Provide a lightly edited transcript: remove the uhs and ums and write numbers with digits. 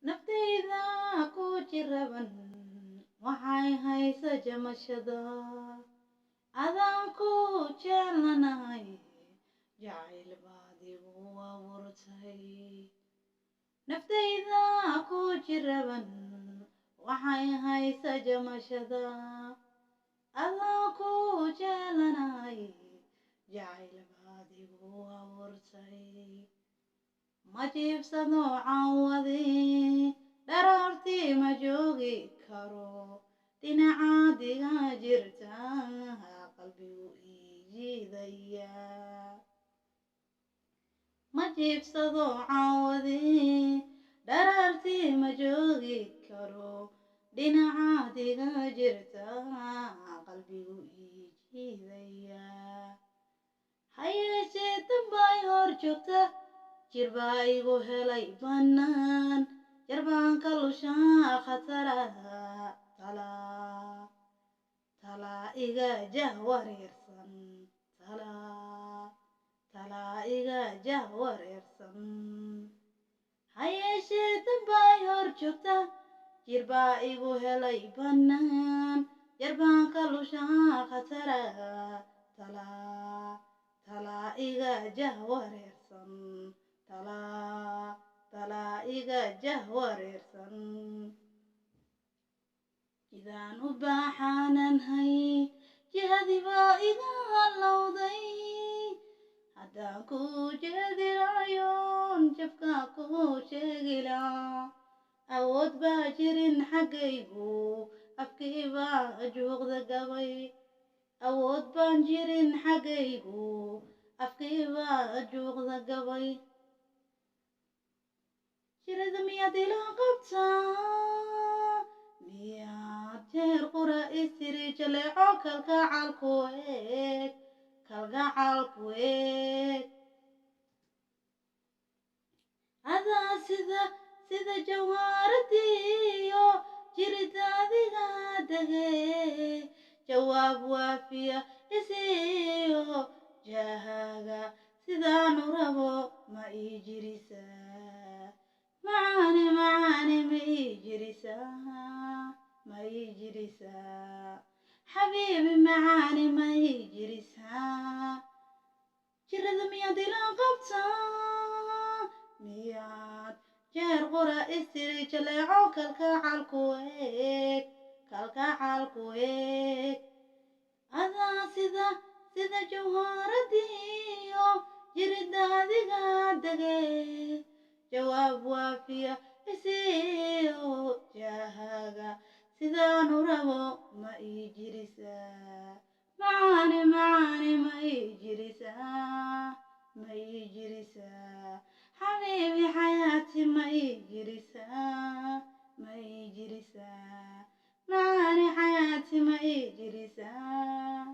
naftayda ku jiraban waxay haysa jamashada adaan ku jeelanahay jacayl baad igu abuurtay naftayda ku jiraban waxay haysa jamashada adaan ku jeelanahay jacayl baad igu abuurtay ma jiibsado caawadi dharartii ma joogi karo dhinacaadiga jirta qalbigu ii jiidaya ma jiibsado caawadi dharartii ma joogi karo dhinacaadiga jirta qalbigu ii jiidaya hayeeshee dambay hor joogta jirbaa igu helay bannaan jarbaan ka lushaa khataraha talaa iga jahwareersan talaa iga jahwareersan hayeeshee dambay hor joogta jirbaa igu helay bannaan jarbaan ka lushaa khataraha talaa iga jahwareersan talaa iga jahwareersan jidaan u baaxaananhay jihadibaa iga hallowday haddaan ku jeedirayoon jabka ku sheegilaa awood baa jirin xaggaygu afkiibaa juuqda gabay awood baan jirin xaggaygu afkiibaa juuqda gabay jirada miyaad ila qabtaa miyaad jeer qura istiri jaleeco kalgacalku eeg adaa sida jawaaradiyo jiritaadiga dege jawaab waafiya isiyo jahaga sidaanu rabo ma ii jirisaa macaani ma ii jirisaa xabiibi macaani ma ii jirisaa jirada miyaad ila qabtaa miyaad jeer qura istiri jaleeco kalgacalku eeg adaa sida jawharadiyo jiridaadiga dege jawaab waafiya isiyo jahaga sidaanu rabo ma ii jirisaa macaani ma ii jirisaa xabiibi xayaati ma ii jirisaa macaani xayaati ma ii jirisaa